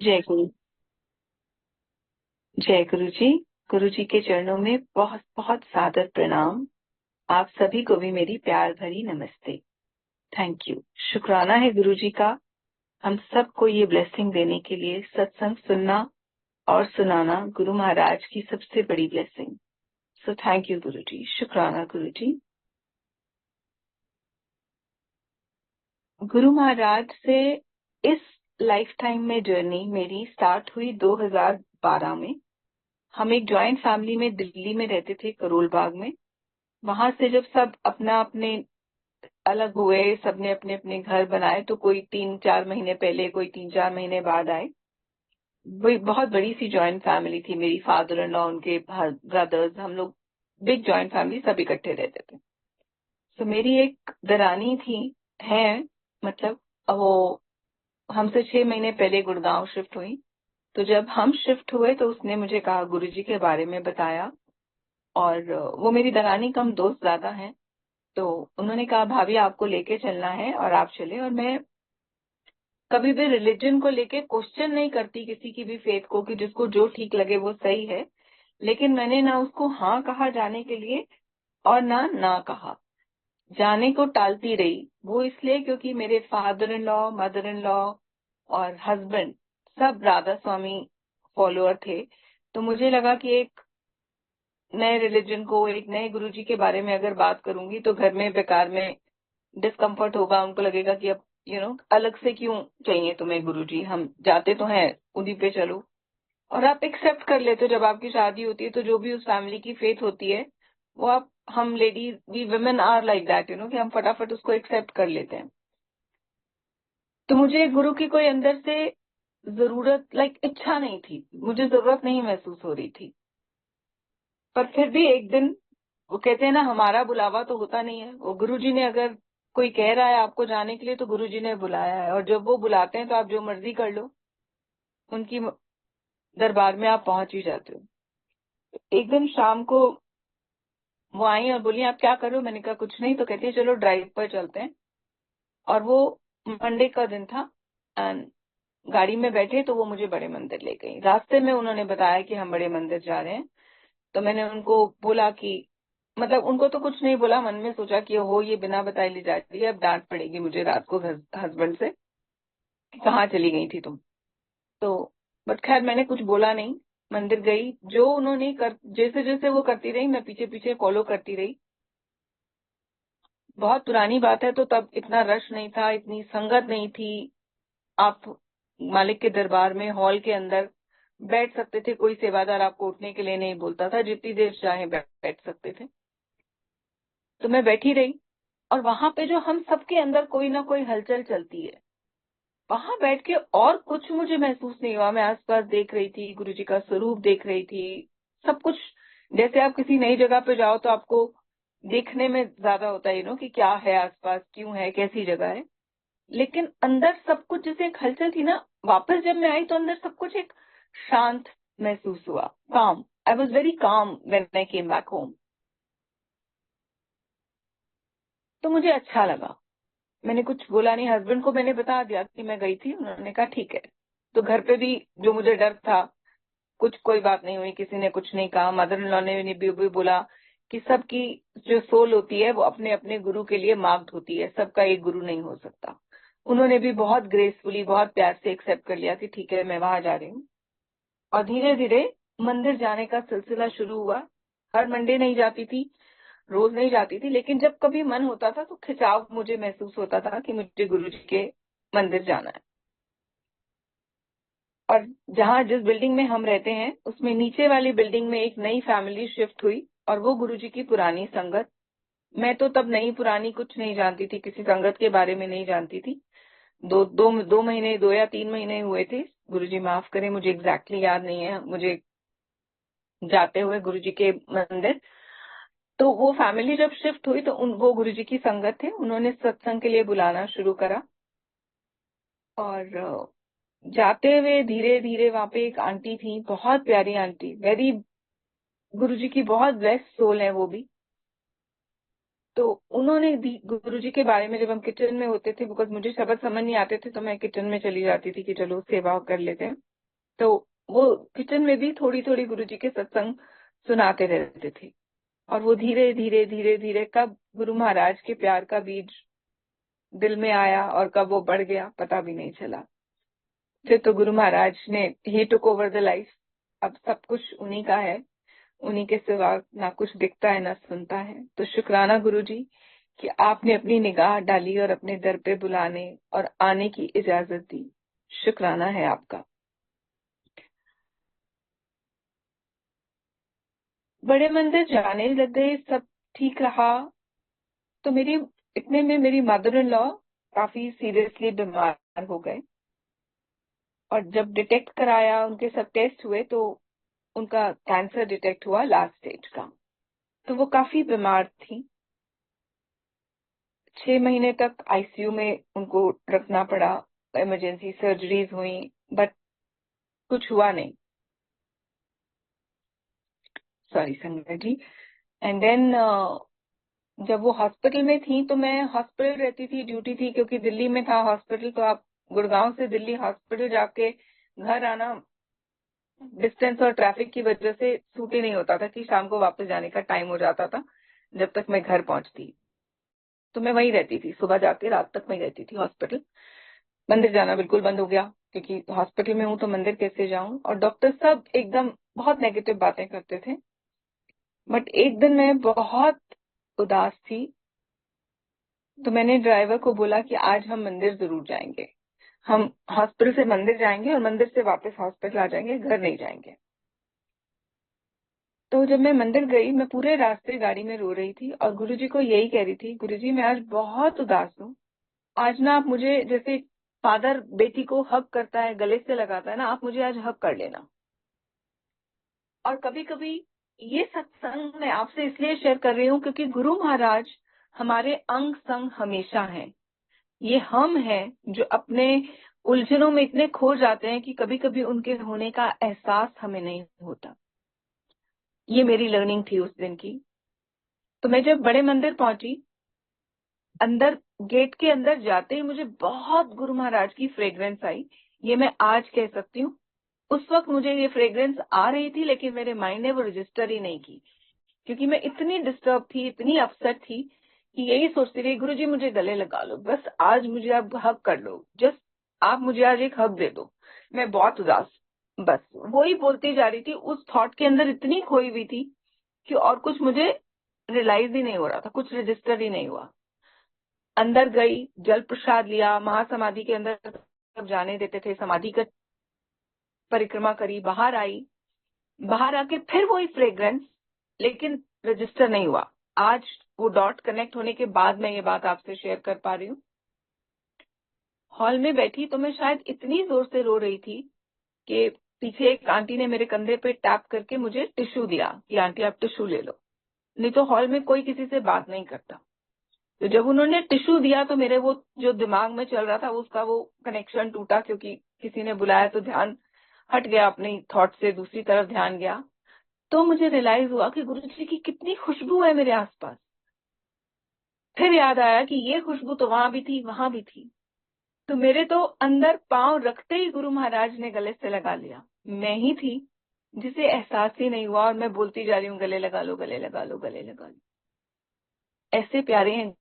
जय गुरु। जय गुरु जी। गुरु जी के चरणों में बहुत बहुत सादर प्रणाम। आप सभी को भी मेरी प्यार भरी नमस्ते। Thank you. शुक्राना है गुरु जी का, हम सबको ये ब्लेसिंग देने के लिए। सत्संग सुनना और सुनाना गुरु महाराज की सबसे बड़ी ब्लेसिंग। सो थैंक यू गुरु जी। शुक्राना गुरु जी। गुरु महाराज से इस लाइफ टाइम में जर्नी मेरी स्टार्ट हुई 2012 में। हम एक जॉइंट फैमिली में दिल्ली में रहते थे, करोल बाग में। वहां से जब सब अपना अपने अलग हुए, सबने अपने अपने घर बनाए, तो कोई 3-4 महीने पहले, कोई 3-4 महीने बाद आए। वही बहुत बड़ी सी जॉइंट फैमिली थी। मेरी फादर इन लॉ, उनके ब्रदर्स, हम लोग बिग जॉइंट फैमिली, सब इकट्ठे रहते थे। तो मेरी एक दरानी थी, है मतलब, वो हमसे 6 महीने पहले गुड़गांव शिफ्ट हुई। तो जब हम शिफ्ट हुए तो उसने मुझे कहा, गुरुजी के बारे में बताया। और वो मेरी दरानी कम दोस्त ज्यादा है। तो उन्होंने कहा, भाभी आपको लेके चलना है और आप चले। और मैं कभी भी रिलीजन को लेके क्वेश्चन नहीं करती किसी की भी फेथ को, कि जिसको जो ठीक लगे वो सही है। लेकिन मैंने ना उसको हाँ कहा जाने के लिए और ना कहा। जाने को टालती रही। वो इसलिए क्योंकि मेरे father in law, mother in law और हस्बैंड सब राधा स्वामी फॉलोअर थे। तो मुझे लगा कि एक नए रिलीजन को, एक नए गुरुजी के बारे में अगर बात करूंगी तो घर में बेकार में डिस्कम्फर्ट होगा। उनको लगेगा कि अब अलग से क्यों चाहिए तुम्हें गुरुजी, हम जाते तो हैं, उन्हीं पे चलो। और आप एक्सेप्ट कर लेते हो, जब आपकी शादी होती है तो जो भी उस फैमिली की फेथ होती है वो आप, हम ladies, we women are like that, कि हम फटाफट उसको एक्सेप्ट कर लेते हैं। तो मुझे गुरु की कोई अंदर से जरूरत, इच्छा नहीं थी, मुझे जरूरत नहीं महसूस हो रही थी। पर फिर भी एक दिन, वो कहते हैं ना, हमारा बुलावा तो होता नहीं है। वो गुरुजी ने, अगर कोई कह रहा है आपको जाने के लिए, तो गुरुजी ने बुलाया है। और जब वो बुलाते हैं तो आप जो मर्जी कर लो, उनकी दरबार में आप पहुंच ही जाते हो। एक दिन शाम को वो आई और बोली, आप क्या कर रहे हो? मैंने कहा कुछ नहीं। तो कहती है, चलो ड्राइव पर चलते हैं। और वो मंडे का दिन था। एंड गाड़ी में बैठे तो वो मुझे बड़े मंदिर ले गई। रास्ते में उन्होंने बताया कि हम बड़े मंदिर जा रहे हैं। तो मैंने उनको बोला कि, मतलब उनको तो कुछ नहीं बोला, मन में सोचा कि हो, ये बिना बताए ले जा रही है, अब डांट पड़ेगी मुझे रात को हस्बैंड से कि कहाँ चली गई थी तुम। तो बट खैर मैंने कुछ बोला नहीं। मंदिर गई, जो उन्होंने जैसे जैसे वो करती रही, मैं पीछे पीछे फॉलो करती रही। बहुत पुरानी बात है, तो तब इतना रश नहीं था, इतनी संगत नहीं थी। आप मालिक के दरबार में हॉल के अंदर बैठ सकते थे, कोई सेवादार आपको उठने के लिए नहीं बोलता था, जितनी देर चाहे बैठ सकते थे। तो मैं बैठी रही। और वहां पे जो हम सबके अंदर कोई ना कोई हलचल चलती है, वहां बैठ के और कुछ मुझे महसूस नहीं हुआ। मैं आसपास देख रही थी, गुरुजी का स्वरूप देख रही थी, सब कुछ। जैसे आप किसी नई जगह पे जाओ तो आपको देखने में ज्यादा होता है, कि क्या है आसपास, क्यों है, कैसी जगह है। लेकिन अंदर सब कुछ जैसे एक हलचल थी ना। वापस जब मैं आई तो अंदर सब कुछ एक शांत महसूस हुआ, काम। I was very calm when I came back home. तो मुझे अच्छा लगा। मैंने कुछ बोला नहीं, हस्बैंड को मैंने बता दिया कि मैं गई थी। उन्होंने कहा ठीक है। तो घर पे भी जो मुझे डर था, कुछ कोई बात नहीं हुई, किसी ने कुछ नहीं कहा। मदर इन लॉ ने भी बोला कि सबकी जो सोल होती है वो अपने अपने गुरु के लिए मार्क्ड होती है, सबका एक गुरु नहीं हो सकता। उन्होंने भी बहुत ग्रेसफुली, बहुत प्यार से एक्सेप्ट कर लिया कि ठीक है, मैं वहां जा रही हूँ। और धीरे धीरे मंदिर जाने का सिलसिला शुरू हुआ। हर मंडे नहीं जाती थी, रोज नहीं जाती थी, लेकिन जब कभी मन होता था तो खिंचाव मुझे महसूस होता था कि मुझे गुरु जी के मंदिर जाना है। और जहाँ, जिस बिल्डिंग में हम रहते हैं, उसमें नीचे वाली बिल्डिंग में एक नई फैमिली शिफ्ट हुई, और वो गुरुजी की पुरानी संगत। मैं तो तब नई पुरानी कुछ नहीं जानती थी, किसी संगत के बारे में नहीं जानती थी। दो महीने, 2 या 3 महीने हुए थे। गुरुजी माफ करें, मुझे एग्जैक्टली याद नहीं है, मुझे जाते हुए गुरुजी के मंदिर। तो वो फैमिली जब शिफ्ट हुई तो वो गुरुजी की संगत थे, उन्होंने सत्संग के लिए बुलाना शुरू करा। और जाते हुए धीरे धीरे वहां पे एक आंटी थी, बहुत प्यारी आंटी, वेरी, गुरुजी की बहुत बेस्ट सोल है वो भी। तो उन्होंने गुरुजी के बारे में, जब हम किचन में होते थे, बिकॉज मुझे शब्द समझ नहीं आते थे, तो मैं किचन में चली जाती थी कि चलो सेवा कर लेते हैं। तो वो किचन में भी थोड़ी थोड़ी गुरुजी के सत्संग सुनाते रहते थे, और वो धीरे धीरे धीरे धीरे कब गुरु महाराज के प्यार का बीज दिल में आया और कब वो बढ़ गया पता भी नहीं चला। फिर तो गुरु महाराज ने ही टुक ओवर द लाइफ। अब सब कुछ उन्हीं का है, उन्हीं के सिवा ना कुछ दिखता है ना सुनता है। तो शुक्राना गुरुजी कि आपने अपनी निगाह डाली और अपने दर पे बुलाने और आने की इजाजत दी। शुक्राना है आपका। बड़े मंदिर जाने लग गए, सब ठीक रहा। तो इतने में मेरी मदर इन लॉ काफी सीरियसली बीमार हो गए, और जब डिटेक्ट कराया, उनके सब टेस्ट हुए, तो उनका कैंसर डिटेक्ट हुआ लास्ट स्टेज का। तो वो काफी बीमार थी, 6 महीने तक आईसीयू में उनको रखना पड़ा, इमरजेंसी सर्जरीज हुई, बट कुछ हुआ नहीं। सॉरी संगत जी। एंड देन जब वो हॉस्पिटल में थी, तो मैं हॉस्पिटल रहती थी, ड्यूटी थी, क्योंकि दिल्ली में था हॉस्पिटल। तो आप गुड़गांव से दिल्ली हॉस्पिटल जाके घर आना डिस्टेंस और ट्रैफिक की वजह से सूट ही नहीं होता था, कि शाम को वापस जाने का टाइम हो जाता था जब तक मैं घर पहुंचती। तो मैं वहीं रहती थी, सुबह जाके रात तक वहीं रहती थी हॉस्पिटल। मंदिर जाना बिल्कुल बंद हो गया, क्योंकि हॉस्पिटल में हूं तो मंदिर कैसे जाऊं। और डॉक्टर सब एकदम बहुत नेगेटिव बातें करते थे। बट एक दिन मैं बहुत उदास थी, तो मैंने ड्राइवर को बोला कि आज हम मंदिर जरूर जाएंगे। हम हॉस्पिटल से मंदिर जाएंगे और मंदिर से वापस हॉस्पिटल आ जाएंगे, घर नहीं जाएंगे। तो जब मैं मंदिर गई, मैं पूरे रास्ते गाड़ी में रो रही थी और गुरुजी को यही कह रही थी, गुरुजी मैं आज बहुत उदास हूँ। आज ना आप मुझे, जैसे फादर बेटी को हक करता है, गले से लगाता है ना, आप मुझे आज हक कर लेना। और कभी कभी ये सत्संग मैं आपसे इसलिए शेयर कर रही हूँ क्योंकि गुरु महाराज हमारे अंग संग हमेशा हैं। ये हम हैं जो अपने उलझनों में इतने खो जाते हैं कि कभी कभी उनके होने का एहसास हमें नहीं होता। ये मेरी लर्निंग थी उस दिन की। तो मैं जब बड़े मंदिर पहुंची, अंदर गेट के अंदर जाते ही मुझे बहुत गुरु महाराज की फ्रेग्रेंस आई। ये मैं आज कह सकती हूँ, उस वक्त मुझे ये फ्रेग्रेंस आ रही थी, लेकिन मेरे माइंड ने वो रजिस्टर ही नहीं की, क्योंकि मैं इतनी डिस्टर्ब थी, इतनी अपसेट थी कि यही सोचती रही, गुरु जी मुझे गले लगा लो, बस आज मुझे आप हक कर लो, जस्ट आप मुझे आज एक हक दे दो, मैं बहुत उदास। बस वही बोलती जा रही थी, उस थॉट के अंदर इतनी खोई हुई थी कि और कुछ मुझे रियलाइज ही नहीं हो रहा था, कुछ रजिस्टर ही नहीं हुआ। अंदर गई, जल प्रसाद लिया, महासमाधि के अंदर सब जाने देते थे, समाधि का परिक्रमा करी, बाहर आई। बाहर आके फिर वही फ्रेग्रेंस, लेकिन रजिस्टर नहीं हुआ। आज वो डॉट कनेक्ट होने के बाद मैं ये बात आपसे शेयर कर पा रही हूँ। हॉल में बैठी तो मैं शायद इतनी जोर से रो रही थी कि पीछे एक आंटी ने मेरे कंधे पे टैप करके मुझे टिश्यू दिया कि आंटी आप टिश्यू ले लो। नहीं तो हॉल में कोई किसी से बात नहीं करता। तो जब उन्होंने टिश्यू दिया तो मेरे वो जो दिमाग में चल रहा था उसका वो कनेक्शन टूटा, क्योंकि किसी ने बुलाया तो ध्यान हट गया, अपनी थॉट से दूसरी तरफ ध्यान गया। तो मुझे रियलाइज हुआ कि गुरुजी की कितनी खुशबू है मेरे आसपास। फिर याद आया कि ये खुशबू तो वहां भी थी, वहां भी थी। तो मेरे तो अंदर पांव रखते ही गुरु महाराज ने गले से लगा लिया। मैं ही थी जिसे एहसास ही नहीं हुआ, और मैं बोलती जा रही हूँ गले लगा लो, गले लगा लो, गले लगा लो। ऐसे प्यारे हैं,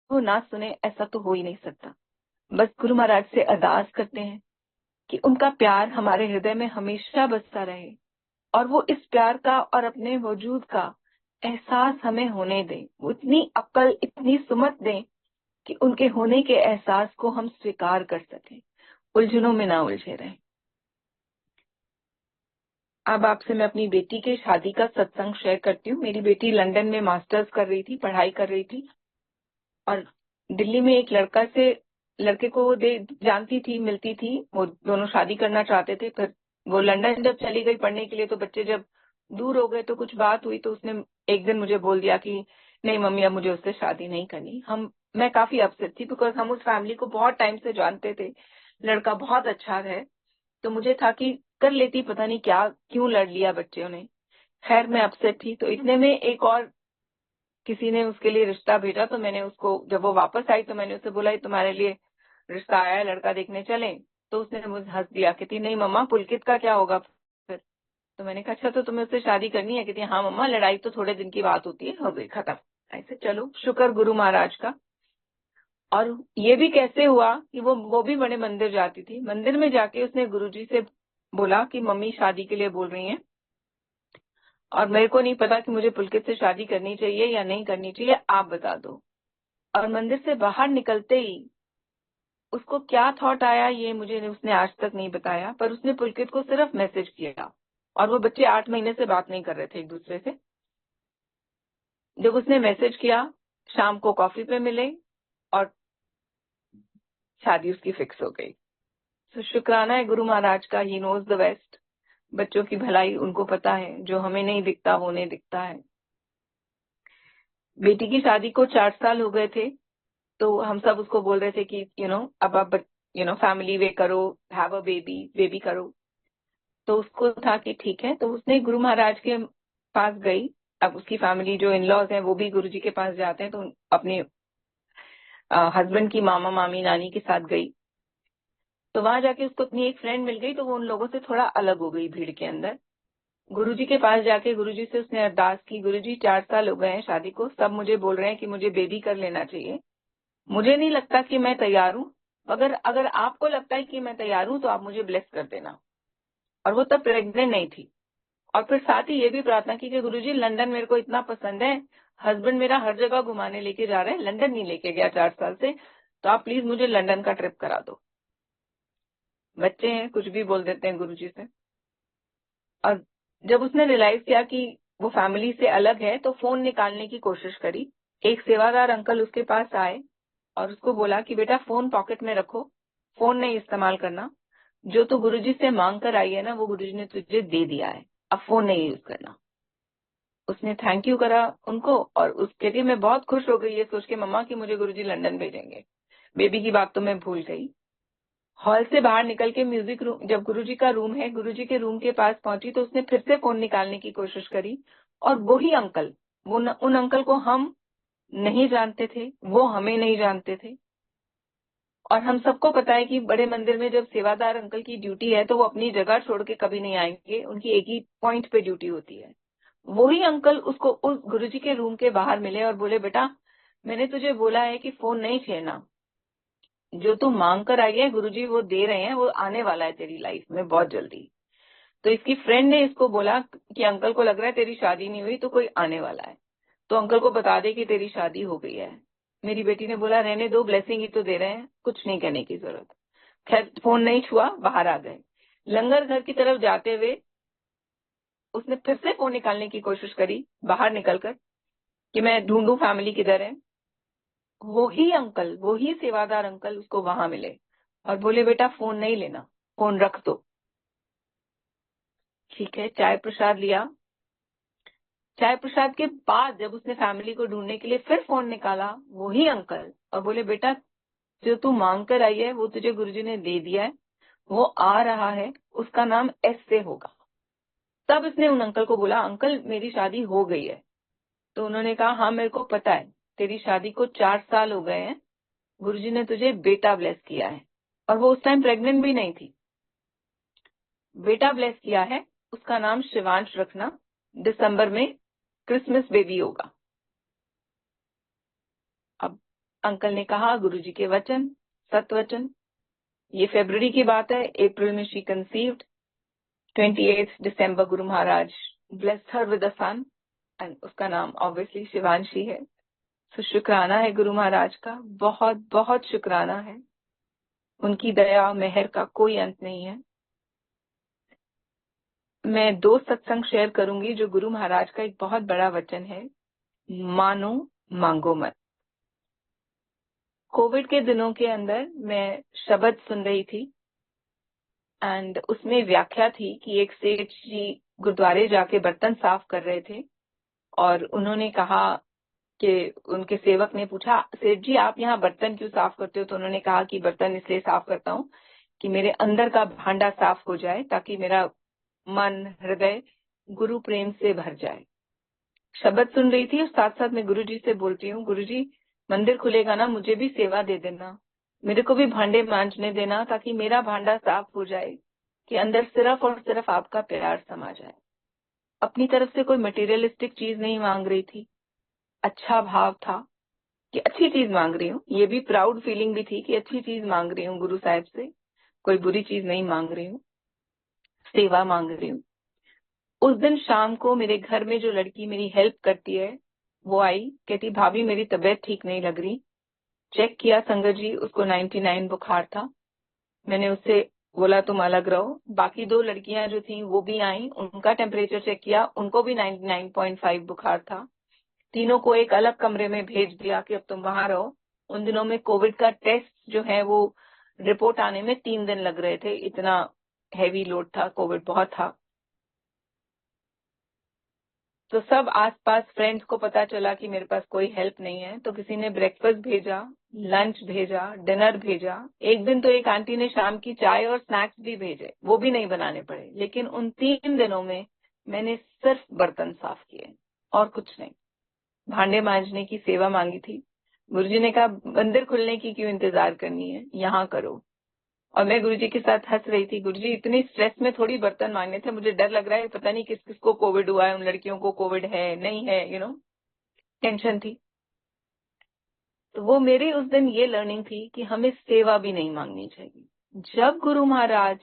वो ना सुने ऐसा तो हो ही नहीं सकता। बस गुरु महाराज से अरदास करते हैं कि उनका प्यार हमारे हृदय में हमेशा बसता रहे, और वो इस प्यार का और अपने वजूद का एहसास हमें होने दें। वो इतनी अक्ल, इतनी सुमत दें कि उनके होने के एहसास को हम स्वीकार कर सकें, उलझनों में ना उलझे रहें। अब आपसे मैं अपनी बेटी के शादी का सत्संग शेयर करती हूँ। मेरी बेटी लंदन में मास्टर्स कर रही थी, पढ़ाई कर रही थी, और दिल्ली में एक लड़के को वो जानती थी, मिलती थी, वो दोनों शादी करना चाहते थे। फिर वो लंदन जब चली गई पढ़ने के लिए, तो बच्चे जब दूर हो गए तो कुछ बात हुई, तो उसने एक दिन मुझे बोल दिया कि नहीं मम्मी, अब मुझे उससे शादी नहीं करनी। मैं काफी अपसेट थी, बिकॉज हम उस फैमिली को बहुत टाइम से जानते थे, लड़का बहुत अच्छा है। तो मुझे था कि कर लेती, पता नहीं क्या क्यों लड़ लिया बच्चों ने। खैर मैं अपसेट थी। तो इतने में एक और किसी ने उसके लिए रिश्ता भेजा, तो मैंने उसको, जब वो वापस आई तो मैंने उससे बोला ये तुम्हारे लिए रिश्ता आया है, लड़का देखने चले। तो उसने मुझे हंस दिया, कहती नहीं मम्मा पुलकित का क्या होगा फिर। तो मैंने कहा अच्छा तो तुम्हें उससे शादी करनी है? कहती हाँ मम्मा, लड़ाई तो थोड़े दिन की बात होती है, हो गई खत्म। ऐसे चलो शुक्र गुरु महाराज का। और ये भी कैसे हुआ कि वो भी बड़े मंदिर जाती थी। मंदिर में जाके उसने गुरुजी से बोला कि मम्मी शादी के लिए बोल रही हैं और मेरे को नहीं पता कि मुझे पुलकित से शादी करनी चाहिए या नहीं करनी चाहिए, आप बता दो। और मंदिर से बाहर निकलते ही उसको क्या थॉट आया ये मुझे उसने आज तक नहीं बताया, पर उसने पुलकित को सिर्फ मैसेज किया। और वो बच्चे 8 महीने से बात नहीं कर रहे थे एक दूसरे से। जब उसने मैसेज किया, शाम को कॉफी पे मिले और शादी उसकी फिक्स हो गई। तो शुक्राना है गुरु महाराज का, ही नोज द बेस्ट। बच्चों की भलाई उनको पता है, जो हमें नहीं दिखता वो नहीं दिखता है। बेटी की शादी को 4 साल हो गए थे, तो हम सब उसको बोल रहे थे कि अब आप फैमिली वे करो, हैव अ बेबी, बेबी करो। तो उसको था कि ठीक है, तो उसने गुरु महाराज के पास गई। अब उसकी फैमिली जो इन लॉज हैं वो भी गुरु जी के पास जाते हैं, तो अपने हस्बैंड की मामा मामी नानी के साथ गई। तो वहां जाके उसको अपनी एक फ्रेंड मिल गई, तो वो उन लोगों से थोड़ा अलग हो गई भीड़ के अंदर। गुरुजी के पास जाके गुरुजी से उसने अरदास की, गुरुजी 4 साल हो गए हैं शादी को, सब मुझे बोल रहे हैं कि मुझे बेबी कर लेना चाहिए, मुझे नहीं लगता कि मैं तैयार हूँ। अगर अगर आपको लगता है कि मैं तैयार हूँ तो आप मुझे ब्लेस कर देना। और वो तब प्रेग्नेंट नहीं थी। और फिर साथ ही ये भी प्रार्थना की कि गुरुजी लंदन मेरे को इतना पसंद है, हस्बैंड मेरा हर जगह घुमाने लेके जा रहे हैं, लंदन नहीं लेके गया 4 साल से, तो आप प्लीज मुझे लंदन का ट्रिप करा दो। बच्चे हैं, कुछ भी बोल देते हैं गुरुजी से। और जब उसने रियलाइज किया कि वो फैमिली से अलग है, तो फोन निकालने की कोशिश करी। एक सेवादार अंकल उसके पास आए और उसको बोला कि बेटा फोन पॉकेट में रखो, फोन नहीं इस्तेमाल करना, जो तू गुरुजी से मांग कर आई है ना वो गुरुजी ने तुझे दे दिया है, अब फोन नहीं यूज करना। उसने थैंक यू करा उनको, और उसके लिए मैं बहुत खुश हो गई ये सोच के मम्मा कि मुझे गुरुजी लंदन भेजेंगे। बेबी की बात तो मैं भूल गई। हॉल से बाहर निकल के म्यूजिक रूम, जब गुरुजी का रूम है, गुरुजी के रूम के पास पहुंची तो उसने फिर से फोन निकालने की कोशिश करी। और वही अंकल, उन अंकल को हम नहीं जानते थे, वो हमें नहीं जानते थे। और हम सबको पता है कि बड़े मंदिर में जब सेवादार अंकल की ड्यूटी है तो वो अपनी जगह छोड़ के कभी नहीं आएंगे, उनकी एक ही पॉइंट पे ड्यूटी होती है। वही अंकल उसको उस गुरुजी के रूम के बाहर मिले और बोले बेटा मैंने तुझे बोला है कि फोन नहीं छेड़ना, जो तू मांग कर आई है गुरुजी वो दे रहे हैं, वो आने वाला है तेरी लाइफ में बहुत जल्दी। तो इसकी फ्रेंड ने इसको बोला कि अंकल को लग रहा है तेरी शादी नहीं हुई तो कोई आने वाला है, तो अंकल को बता दे कि तेरी शादी हो गई है। मेरी बेटी ने बोला रहने दो, ब्लेसिंग ही तो दे रहे हैं, कुछ नहीं कहने की जरूरत। खैर फोन नहीं छुआ, बाहर आ गए। लंगर घर की तरफ जाते हुए उसने फिर से फोन निकालने की कोशिश करी बाहर निकलकर कि मैं ढूंढूं फैमिली किधर है। वही अंकल, वही सेवादार अंकल उसको वहां मिले और बोले बेटा फोन नहीं लेना, फोन रख दो। ठीक है, चाय प्रसाद लिया। चाय प्रसाद के बाद जब उसने फैमिली को ढूंढने के लिए फिर फोन निकाला, वही अंकल, और बोले बेटा जो तू मांग कर आई है वो तुझे गुरुजी ने दे दिया है, वो आ रहा है, उसका नाम एस से होगा। तब इसने उन अंकल को बोला अंकल मेरी शादी हो गई है। तो उन्होंने कहा हाँ मेरे को पता है, तेरी शादी को 4 साल हो गए हैं, गुरुजी ने तुझे बेटा ब्लेस किया है। और वो उस टाइम प्रेग्नेंट भी नहीं थी। बेटा ब्लेस किया है, उसका नाम शिवांश रखना, दिसंबर में क्रिसमस बेबी होगा। अब अंकल ने कहा गुरुजी के वचन, सतवचन। ये फरवरी की बात है, अप्रैल में शी कंसीव्ड, 28 दिसंबर Guru Maharaj blessed her with a son, and उसका ऑब्वियसली ऑब्वियसली शिवांशी है। तो शुक्राना है गुरु महाराज का, बहुत बहुत शुक्राना है। उनकी दया मेहर का कोई अंत नहीं है। मैं 2 सत्संग शेयर करूंगी जो गुरु महाराज का एक बहुत बड़ा वचन है, मानो मांगो मत। कोविड के दिनों के अंदर मैं शब्द सुन रही थी एंड उसमें व्याख्या थी कि एक सेठ जी गुरुद्वारे जाके बर्तन साफ कर रहे थे और उन्होंने कहा कि उनके सेवक ने पूछा सेठ जी आप यहाँ बर्तन क्यों साफ करते हो? तो उन्होंने कहा कि बर्तन इसलिए साफ करता हूँ कि मेरे अंदर का भांडा साफ हो जाए, ताकि मेरा मन हृदय गुरु प्रेम से भर जाए। शब्द सुन रही थी और साथ साथ मैं गुरु जी से बोलती हूँ गुरु जी मंदिर खुलेगा ना, मुझे भी सेवा दे देना, मेरे को भी भांडे मांजने देना ताकि मेरा भांडा साफ हो जाए, कि अंदर सिर्फ और सिर्फ आपका प्यार समा जाए। अपनी तरफ से कोई मटेरियलिस्टिक चीज नहीं मांग रही थी, अच्छा भाव था कि अच्छी चीज मांग रही हूँ। ये भी प्राउड फीलिंग भी थी कि अच्छी चीज मांग रही हूँ गुरु साहब से, कोई बुरी चीज नहीं मांग रही हूँ, सेवा मांग रही हूँ। उस दिन शाम को मेरे घर में जो लड़की मेरी हेल्प करती है वो आई, कहती भाभी मेरी तबीयत ठीक नहीं लग रही। चेक किया संगत जी, उसको 99 बुखार था। मैंने उससे बोला तुम अलग रहो। बाकी दो लड़कियां जो थी वो भी आई, उनका टेम्परेचर चेक किया, उनको भी 99.5 बुखार था। तीनों को एक अलग कमरे में भेज दिया कि अब तुम वहां रहो। उन दिनों में कोविड का टेस्ट जो है वो रिपोर्ट आने में 3 दिन लग रहे थे, इतना हैवी लोड था, कोविड बहुत था। तो सब आसपास फ्रेंड्स को पता चला कि मेरे पास कोई हेल्प नहीं है, तो किसी ने ब्रेकफास्ट भेजा, लंच भेजा, डिनर भेजा। एक दिन तो एक आंटी ने शाम की चाय और स्नैक्स भी भेजे, वो भी नहीं बनाने पड़े। लेकिन उन 3 दिनों में मैंने सिर्फ बर्तन साफ किए और कुछ नहीं। भांडे मांजने की सेवा मांगी थी। गुरुजी ने कहा मंदिर खुलने की क्यों इंतजार करनी है, यहाँ करो। और मैं गुरुजी के साथ हंस रही थी, गुरुजी इतनी स्ट्रेस में थोड़ी बर्तन मांगने थे, मुझे डर लग रहा है पता नहीं किस किस को कोविड हुआ है, उन लड़कियों को कोविड है नहीं है, टेंशन थी। तो वो मेरी उस दिन ये लर्निंग थी कि हमें सेवा भी नहीं मांगनी चाहिए। जब गुरु महाराज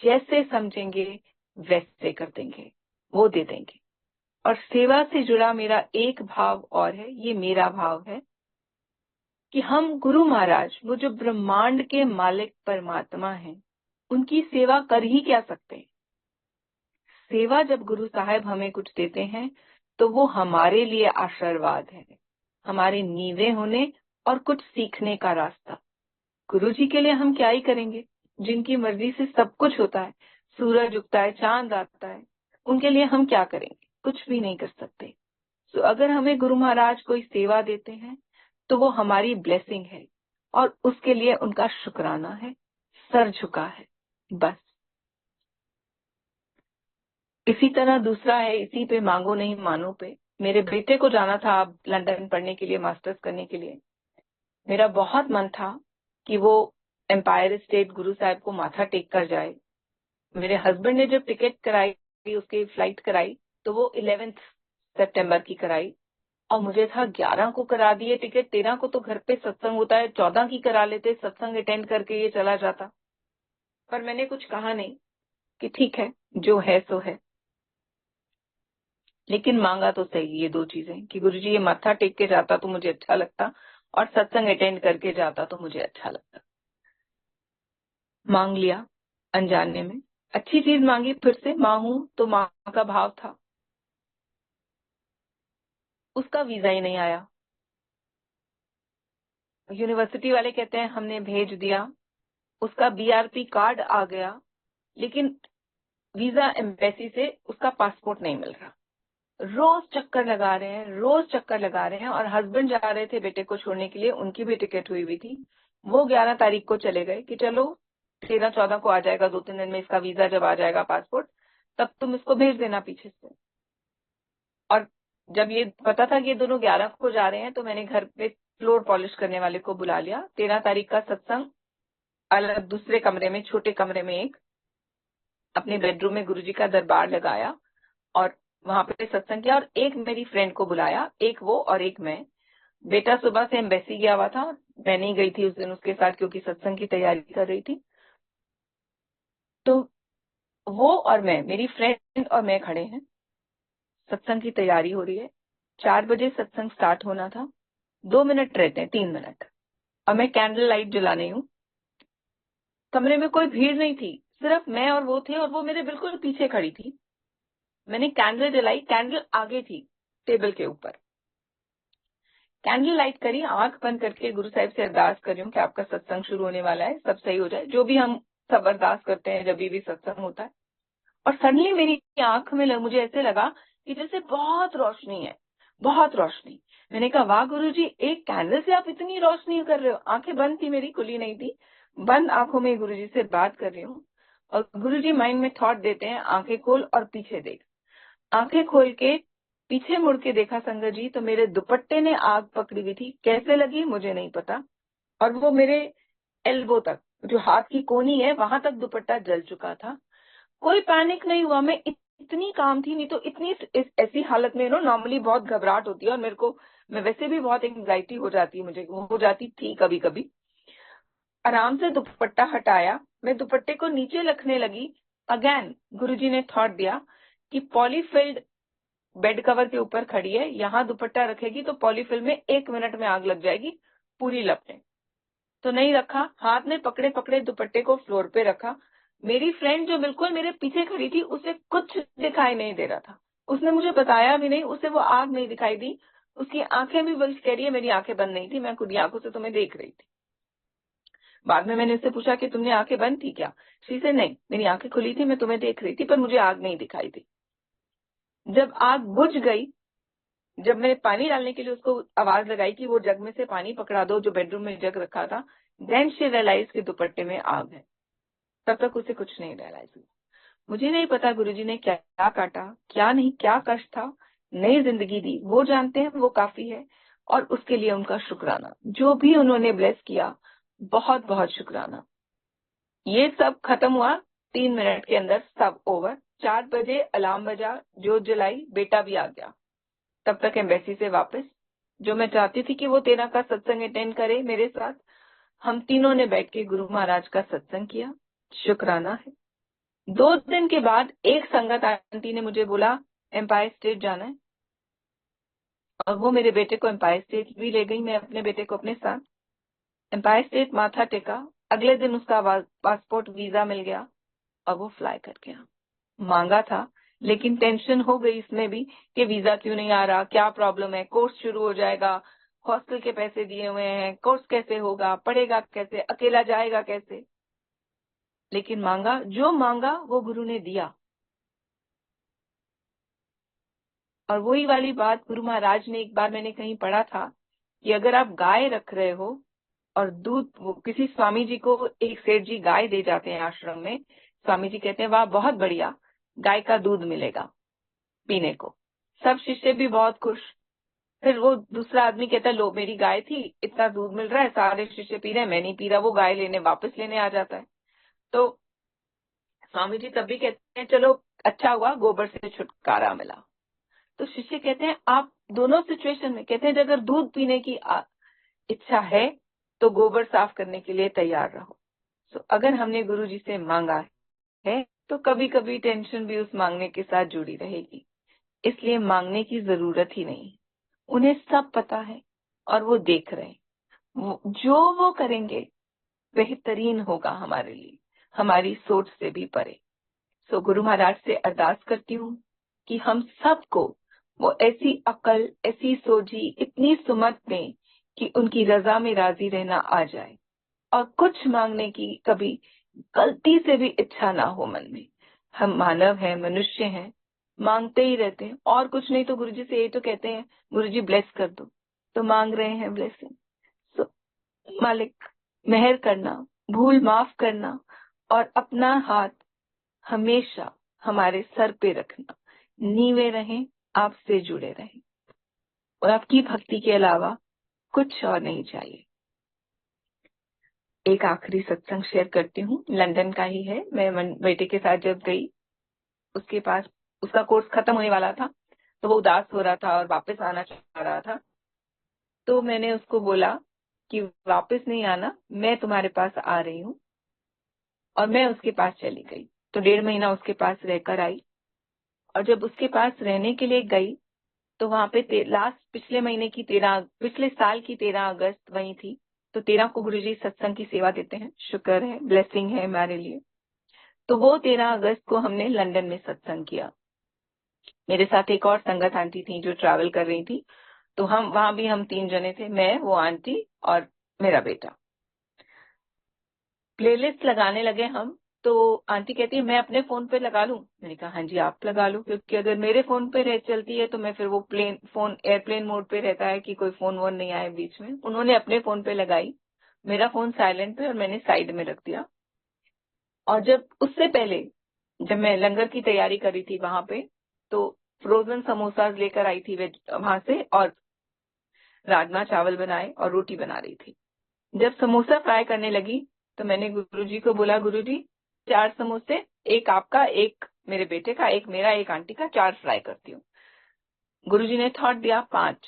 जैसे समझेंगे वैसे कर देंगे, वो दे देंगे। और सेवा से जुड़ा मेरा एक भाव और है, ये मेरा भाव है कि हम गुरु महाराज, वो जो ब्रह्मांड के मालिक परमात्मा हैं, उनकी सेवा कर ही क्या सकते हैं। सेवा जब गुरु साहब हमें कुछ देते हैं तो वो हमारे लिए आशीर्वाद है, हमारे नीवे होने और कुछ सीखने का रास्ता। गुरु जी के लिए हम क्या ही करेंगे, जिनकी मर्जी से सब कुछ होता है, सूरज उगता है, चांद आता है, उनके लिए हम क्या करेंगे, कुछ भी नहीं कर सकते। तो अगर हमें गुरु महाराज कोई सेवा देते हैं तो वो हमारी ब्लेसिंग है और उसके लिए उनका शुक्राना है, सर झुका है बस। इसी तरह दूसरा है, इसी पे मांगो नहीं मानो पे। मेरे बेटे को जाना था अब लंदन पढ़ने के लिए, मास्टर्स करने के लिए। मेरा बहुत मन था कि वो एम्पायर स्टेट गुरु साहब को माथा टेक कर जाए। मेरे हस्बैंड ने जब टिकट कराई, उसकी फ्लाइट कराई, तो वो 11 सितंबर की कराई और मुझे था 11 को करा दिए टिकट, 13 को तो घर पे सत्संग होता है, 14 की करा लेते, सत्संग अटेंड करके ये चला जाता। पर मैंने कुछ कहा नहीं कि ठीक है जो है सो है। लेकिन मांगा तो सही ये दो चीजें कि गुरुजी ये माथा टेक के जाता तो मुझे अच्छा लगता और सत्संग अटेंड करके जाता तो मुझे अच्छा लगता। मांग लिया अनजाने में, अच्छी चीज मांगी, फिर से माँ हूं तो माँ का भाव था। उसका वीजा ही नहीं आया। यूनिवर्सिटी वाले कहते हैं हमने भेज दिया, उसका बीआरपी कार्ड आ गया, लेकिन वीजा एम्बेसी से उसका पासपोर्ट नहीं मिल रहा। रोज चक्कर लगा रहे हैं, रोज चक्कर लगा रहे हैं। और हस्बैंड जा रहे थे बेटे को छोड़ने के लिए, उनकी भी टिकट हुई हुई थी। वो 11 तारीख को चले गए कि चलो 13-14 को आ जाएगा, 2-3 दिन में इसका वीजा जब आ जाएगा पासपोर्ट, तब तुम इसको भेज देना पीछे से। और जब ये पता था कि ये दोनों 11 को जा रहे हैं तो मैंने घर पे फ्लोर पॉलिश करने वाले को बुला लिया। 13 तारीख का सत्संग अलग दूसरे कमरे में, छोटे कमरे में, एक अपने बेडरूम में गुरुजी का दरबार लगाया और वहां पे सत्संग किया। और एक मेरी फ्रेंड को बुलाया, एक वो और एक मैं। बेटा सुबह से एम्बेसी गया हुआ था, मैं नहीं गई थी उस दिन उसके साथ क्योंकि सत्संग की तैयारी कर रही थी। तो वो और मैं, मेरी फ्रेंड और मैं खड़े हैं, सत्संग की तैयारी हो रही है। 4 बजे सत्संग स्टार्ट होना था, 2 मिनट रहते हैं, 3 मिनट, और मैं कैंडल लाइट जलाने हूँ। कमरे में कोई भीड़ नहीं थी, सिर्फ मैं और वो थे, और वो मेरे बिल्कुल पीछे खड़ी थी। मैंने कैंडल जलाई, कैंडल आगे थी टेबल के ऊपर। कैंडल लाइट करी, आंख बंद करके गुरु साहिब से अरदास कर रही हूँ कि आपका सत्संग शुरू होने वाला है, सब सही हो जाए, जो भी हम सब अरदास करते हैं जब भी सत्संग होता है। और सडनली मेरी आंख में मुझे ऐसे लगा कि जैसे बहुत रोशनी है, बहुत रोशनी। मैंने कहा वाह गुरुजी, एक कैंडल से आप इतनी रोशनी कर रहे हो। आंखें बंद थी मेरी, खुली नहीं थी, बंद आंखों में गुरुजी से बात कर रही हूँ। और गुरुजी माइंड में थॉट देते हैं आंखें खोल और पीछे देख। आंखें खोल के पीछे मुड़ के देखा संगत जी, तो मेरे दुपट्टे ने आग पकड़ी हुई थी। कैसे लगी मुझे नहीं पता, और वो मेरे एल्बो तक, जो हाथ की कोनी है वहां तक दुपट्टा जल चुका था। कोई पैनिक नहीं हुआ, मैं इतनी काम थी, नहीं तो इतनी ऐसी हालत में नॉर्मली बहुत घबराहट होती है, और मेरे को, मैं वैसे भी बहुत एंग्जाइटी हो जाती है, मुझे हो जाती थी कभी कभी। आराम से दुपट्टा हटाया, मैं दुपट्टे को नीचे रखने लगी। अगेन गुरुजी ने थॉट दिया कि पॉलीफिल्ड बेड कवर के ऊपर खड़ी है, यहाँ दुपट्टा रखेगी तो पॉलीफिल्म में 1 मिनट में आग लग जाएगी, पूरी लपटे। तो नहीं रखा, हाथ में पकड़े पकड़े दुपट्टे को फ्लोर पे रखा। मेरी फ्रेंड जो बिल्कुल मेरे पीछे खड़ी थी, उसे कुछ दिखाई नहीं दे रहा था, उसने मुझे बताया भी नहीं, उसे वो आग नहीं दिखाई दी। उसकी आंखें भी बल्कि कह रही है मेरी आंखें बंद नहीं थी, मैं खुद आंखों से तुम्हें देख रही थी। बाद में मैंने उससे पूछा कि तुमने आंखें बंद थी क्या? शी से नहीं, मेरी आंखें खुली थी, मैं तुम्हें देख रही थी, पर मुझे आग नहीं दिखाई दी। जब आग बुझ गई, जब मैंने पानी डालने के लिए उसको आवाज लगाई कि वो जग में से पानी पकड़ा दो, जो बेडरूम में जग रखा था, देन शी रियलाइज कि दुपट्टे में आग है। तब तक उसे कुछ नहीं रियलाइज हुआ। मुझे नहीं पता गुरुजी ने क्या क्या काटा, क्या नहीं, क्या कष्ट था, नई जिंदगी दी, वो जानते हैं, वो काफी है। और उसके लिए उनका शुक्राना, जो भी उन्होंने ब्लेस किया, बहुत बहुत शुक्राना। ये सब खत्म हुआ 3 मिनट के अंदर, सब ओवर। 4 बजे अलार्म बजा, जोत जलाई, बेटा भी आ गया तब तक एम्बेसी से वापस। जो मैं चाहती थी कि वो 13 का सत्संग अटेंड करे मेरे साथ, हम तीनों ने बैठ के गुरु महाराज का सत्संग किया। शुक्राना है। 2 दिन के बाद एक संगत आंटी ने मुझे बोला एम्पायर स्टेट जाना है, और वो मेरे बेटे को एम्पायर स्टेट भी ले गई। मैं अपने बेटे को अपने साथ एम्पायर स्टेट माथा टेका। अगले दिन उसका पासपोर्ट वीजा मिल गया और वो फ्लाई कर गया। मांगा था, लेकिन टेंशन हो गई इसमें भी कि वीजा क्यों नहीं आ रहा, क्या प्रॉब्लम है, कोर्स शुरू हो जाएगा, हॉस्टल के पैसे दिए हुए हैं, कोर्स कैसे होगा, पढ़ेगा कैसे, अकेला जाएगा कैसे। लेकिन मांगा, जो मांगा वो गुरु ने दिया। और वही वाली बात गुरु महाराज ने, एक बार मैंने कहीं पढ़ा था कि अगर आप गाय रख रहे हो और दूध, वो किसी स्वामी जी को एक सेठ जी गाय दे जाते हैं आश्रम में, स्वामी जी कहते हैं वाह बहुत बढ़िया, गाय का दूध मिलेगा पीने को। सब शिष्य भी बहुत खुश। फिर वो दूसरा आदमी कहता है लो मेरी गाय थी, इतना दूध मिल रहा है, सारे शिष्य पी रहे हैं, मैं नहीं पी रहा। वो गाय लेने वापस लेने आ जाता है। तो स्वामी जी तब भी कहते हैं चलो अच्छा हुआ गोबर से छुटकारा मिला। तो शिष्य कहते हैं आप दोनों सिचुएशन में, कहते हैं अगर दूध पीने की इच्छा है तो गोबर साफ करने के लिए तैयार रहो। तो अगर हमने गुरु जी से मांगा है तो कभी कभी टेंशन भी उस मांगने के साथ जुड़ी रहेगी, इसलिए मांगने की जरूरत ही नहीं। उन्हें सब पता है और वो देख रहे हैं। जो वो करेंगे बेहतरीन होगा हमारे लिए, हमारी सोच से भी परे। सो गुरु महाराज से अरदास करती हूँ कि हम सबको वो ऐसी अकल, ऐसी सोझी, इतनी सुमत में कि उनकी रजा में राजी रहना आ जाए, और कुछ मांगने की कभी गलती से भी इच्छा ना हो मन में। हम मानव हैं, मनुष्य हैं, मांगते ही रहते हैं, और कुछ नहीं तो गुरुजी से यही तो कहते हैं गुरुजी ब्लेस कर दो, तो मांग रहे हैं ब्लेसिंग। सो मालिक मेहर करना, भूल माफ करना, और अपना हाथ हमेशा हमारे सर पे रखना, नीवे रहें, आपसे जुड़े रहें, और आपकी भक्ति के अलावा कुछ और नहीं चाहिए। एक आखिरी सत्संग शेयर करती हूँ, लंदन का ही है। मैं बेटे के साथ जब गई, उसके पास उसका कोर्स खत्म होने वाला था, तो वो उदास हो रहा था और वापस आना चाह रहा था। तो मैंने उसको बोला कि वापस नहीं आना, मैं तुम्हारे पास आ रही हूँ। और मैं उसके पास चली गई, तो 1.5 महीना उसके पास रहकर आई। और जब उसके पास रहने के लिए गई, तो वहां पे लास्ट पिछले साल की 13 अगस्त वही थी। तो 13 को गुरुजी सत्संग की सेवा देते हैं, शुक्र है, ब्लेसिंग है हमारे लिए। तो वो 13 अगस्त को हमने लंदन में सत्संग किया। मेरे साथ एक और संगत आंटी थी जो ट्रैवल कर रही थी, तो हम वहां भी हम 3 जने थे, मैं, वो आंटी और मेरा बेटा। प्लेलिस्ट लगाने लगे हम, तो आंटी कहती है मैं अपने फोन पे लगा लूं। मैंने कहा हाँ जी आप लगा लो, क्योंकि अगर मेरे फोन पे रह चलती है तो मैं फिर वो फोन एयरप्लेन मोड पे रहता है कि कोई फोन वोन नहीं आए बीच में। उन्होंने अपने फोन पे लगाई, मेरा फोन साइलेंट पे और मैंने साइड में रख दिया। और जब उससे पहले, जब मैं लंगर की तैयारी कर रही थी वहां पे, तो फ्रोजन समोसा लेकर आई थी वेज वहां से, और राजमा चावल बनाए और रोटी बना रही थी। जब समोसा फ्राई करने लगी, तो मैंने गुरुजी को बोला, गुरुजी 4 समोसे, एक आपका, एक मेरे बेटे का, एक मेरा, एक आंटी का, 4 फ्राई करती हूँ। गुरुजी ने थॉट दिया 5।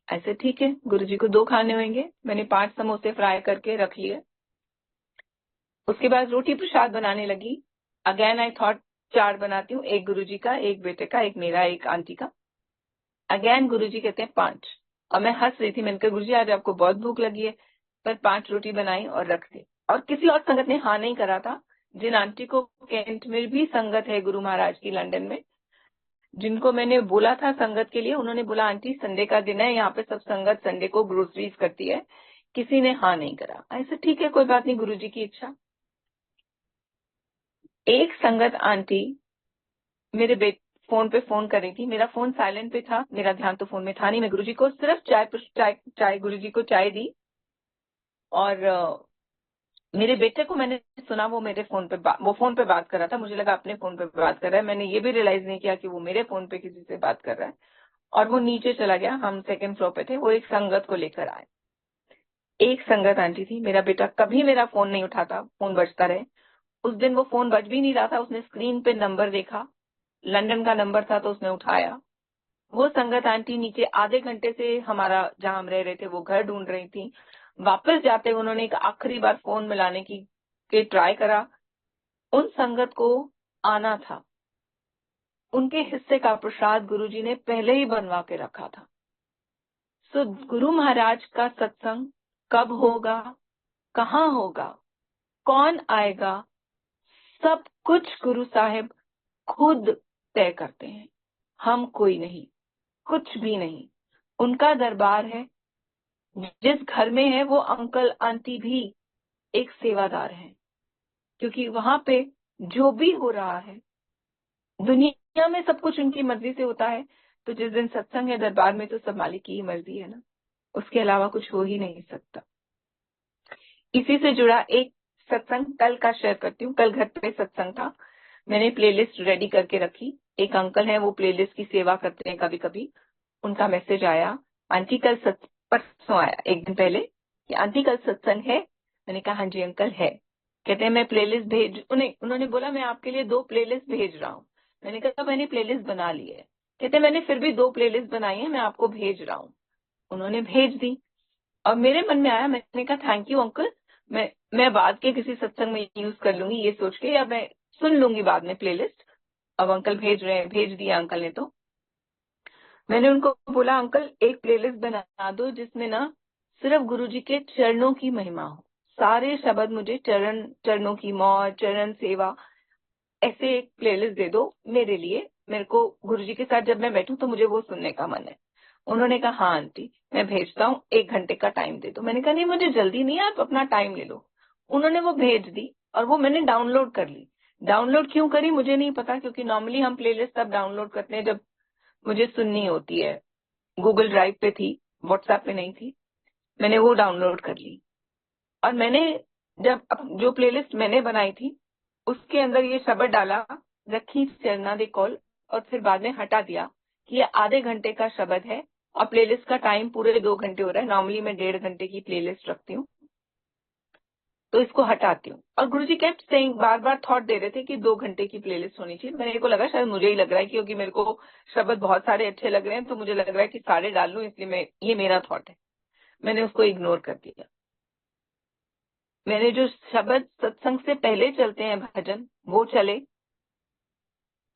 ऐसे ठीक है, गुरुजी को 2 खाने होंगे, मैंने 5 समोसे फ्राई करके रख लिए। उसके बाद रोटी प्रसाद बनाने लगी। अगेन आई थॉट 4 बनाती हूँ, एक गुरुजी का, एक बेटे का, एक मेरा, एक आंटी का। अगेन गुरुजी कहते हैं 5। और मैं हंस रही थी, मैंने कहा गुरुजी आज आपको बहुत भूख लगी है, पर 5 रोटी बनाई और रख दी। और किसी और संगत ने हाँ नहीं करा था, जिन आंटी को कैंट में भी संगत है गुरु महाराज की लंदन में, जिनको मैंने बोला था संगत के लिए, उन्होंने बोला आंटी संडे का दिन है, यहाँ पे सब संगत संडे को ग्रोसरीज करती है। किसी ने हाँ नहीं करा। ऐसे ठीक है, कोई बात नहीं, गुरुजी की इच्छा। एक संगत आंटी मेरे फोन पे फोन कर रही थी, मेरा फोन साइलेंट पे था, मेरा ध्यान तो फोन में था नहीं। मैं गुरुजी को सिर्फ चाय गुरुजी को चाय दी। और मेरे बेटे को मैंने सुना, वो मेरे फोन पे वो फोन पे बात कर रहा था, मुझे लगा अपने फोन पे बात कर रहा है। मैंने ये भी रियलाइज नहीं किया कि वो मेरे फोन पे किसी से बात कर रहा है। और वो नीचे चला गया, हम सेकंड फ्लोर पे थे, वो एक संगत को लेकर आए। एक संगत आंटी थी, मेरा बेटा कभी मेरा फोन नहीं उठाता, फोन बजता रहे। उस दिन वो फोन बज भी नहीं रहा था, उसने स्क्रीन पे नंबर देखा, लंदन का नंबर था, तो उसने उठाया। वो संगत आंटी नीचे आधे घंटे से हमारा जहां हम रह रहे थे वो घर ढूंढ रही थी। वापस जाते उन्होंने एक आखिरी बार फोन मिलाने की के ट्राई करा। उन संगत को आना था, उनके हिस्से का प्रसाद गुरुजी ने पहले ही बनवा के रखा था। सो गुरु महाराज का सत्संग कब होगा, कहाँ होगा, कौन आएगा, सब कुछ गुरु साहिब खुद तय करते हैं। हम कोई नहीं, कुछ भी नहीं। उनका दरबार है। जिस घर में है वो अंकल आंटी भी एक सेवादार हैं, क्योंकि वहां पे जो भी हो रहा है, दुनिया में सब कुछ उनकी मर्जी से होता है। तो जिस दिन सत्संग है दरबार में, तो सब मालिक की ही मर्जी है ना, उसके अलावा कुछ हो ही नहीं सकता। इसी से जुड़ा एक सत्संग कल का शेयर करती हूँ। कल घर पे सत्संग था, मैंने प्लेलिस्ट रेडी करके रखी। एक अंकल है, वो प्लेलिस्ट की सेवा करते हैं कभी कभी। उनका मैसेज आया, आंटी कल परसों आया, एक दिन पहले, कि आंटी कल सत्संग है। मैंने कहा हाँ जी अंकल है। कहते हैं मैं प्लेलिस्ट उन्होंने बोला मैं आपके लिए 2 प्लेलिस्ट भेज रहा हूँ। मैंने कहा मैंने प्लेलिस्ट बना ली है। कहते मैंने फिर भी 2 प्लेलिस्ट बनाई है, मैं आपको भेज रहा हूँ। उन्होंने भेज दी। और मेरे मन में आया, मैंने कहा थैंक यू अंकल, मैं बाद के किसी सत्संग में यूज कर लूंगी ये सोच के, या मैं सुन लूंगी बाद में प्लेलिस्ट। अब अंकल भेज रहे हैं, भेज दिया अंकल ने। तो मैंने उनको बोला अंकल एक प्लेलिस्ट बना दो जिसमें ना सिर्फ गुरुजी के चरणों की महिमा हो, सारे शब्द मुझे चरणों की मौज, चरण सेवा, ऐसे एक प्लेलिस्ट दे दो मेरे लिए। मेरे को गुरुजी के साथ जब मैं बैठूं तो मुझे वो सुनने का मन है। उन्होंने कहा हाँ आंटी मैं भेजता हूँ, 1 घंटे का टाइम दे दो। मैंने कहा नहीं मुझे जल्दी नहीं है, आप अपना टाइम ले लो। उन्होंने वो भेज दी और वो मैंने डाउनलोड कर ली। डाउनलोड क्यों करी मुझे नहीं पता, क्योंकि नॉर्मली हम प्लेलिस्ट तब डाउनलोड करते हैं जब मुझे सुननी होती है। गूगल ड्राइव पे थी, व्हाट्सएप पे नहीं थी। मैंने वो डाउनलोड कर ली। और मैंने जब जो प्लेलिस्ट मैंने बनाई थी उसके अंदर ये शब्द डाला, रखी चरना दे कॉल, और फिर बाद में हटा दिया कि ये आधे घंटे का शब्द है और प्लेलिस्ट का टाइम पूरे 2 घंटे हो रहा है। नॉर्मली मैं 1.5 घंटे की प्लेलिस्ट रखती हूँ, तो इसको हटाती हूँ। और गुरुजी kept saying, bar bar thought they रहे थे कि 2 घंटे की प्लेलिस्ट होनी चाहिए। मेरे को लगा शायद मुझे ही लग रहा है, क्योंकि मेरे को शब्द बहुत सारे अच्छे लग रहे हैं, तो मुझे लग रहा है कि सारे डाल लूं, इसलिए ये मेरा थॉट है। मैंने उसको इग्नोर कर दिया। मैंने जो शब्द सत्संग से पहले चलते हैं भजन, वो चले।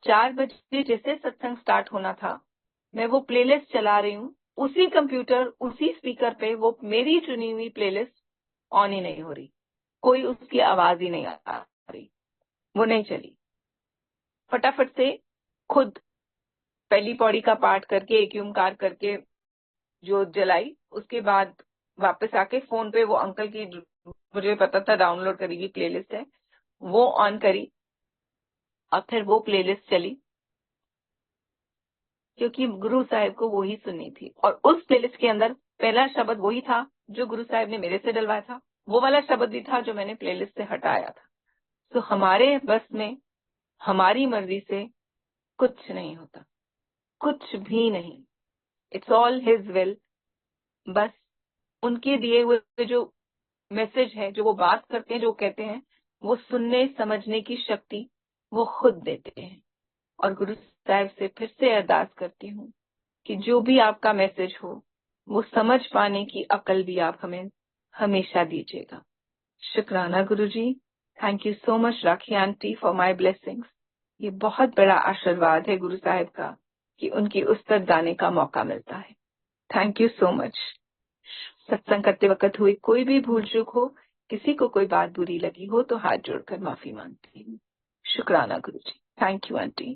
4 बजे जैसे सत्संग स्टार्ट होना था, मैं वो प्लेलिस्ट चला रही हूँ। उसी कंप्यूटर, उसी स्पीकर पे वो मेरी चुनी हुई प्लेलिस्ट ऑन ही नहीं हो रही, कोई उसकी आवाज ही नहीं आ रही, वो नहीं चली। फटाफट से खुद पहली पौड़ी का पाठ करके, एक ओंकार करके जो जलाई, उसके बाद वापस आके फोन पे वो अंकल की, मुझे पता था डाउनलोड करी हुई प्लेलिस्ट है, वो ऑन करी और फिर वो प्लेलिस्ट चली, क्योंकि गुरु साहिब को वो ही सुननी थी। और उस प्लेलिस्ट के अंदर पहला शब्द वही था जो गुरु साहिब ने मेरे से डलवाया था, वो वाला शब्द भी था जो मैंने प्लेलिस्ट से हटाया था। तो हमारे बस में, हमारी मर्जी से कुछ नहीं होता, कुछ भी नहीं। It's all his will. बस उनके दिए हुए जो मैसेज है, जो वो बात करते हैं, जो कहते हैं, वो सुनने समझने की शक्ति वो खुद देते हैं। और गुरु साहब से फिर से अरदास करती हूँ कि जो भी आपका मैसेज हो वो समझ पाने की अकल भी आप हमें हमेशा दीजिएगा। शुक्राना Guruji. Thank you so much Rakhi aunty for my blessings. ये बहुत बड़ा आशीर्वाद है गुरु साहब का कि उनकी उस तक जाने का मौका मिलता है। Thank you so much. सत्संग करते वक्त हुई कोई भी भूल चूक हो, किसी को कोई बात बुरी लगी हो तो हाथ जोड़कर माफी मांगती हूँ। शुक्राना गुरुजी। Thank you aunty.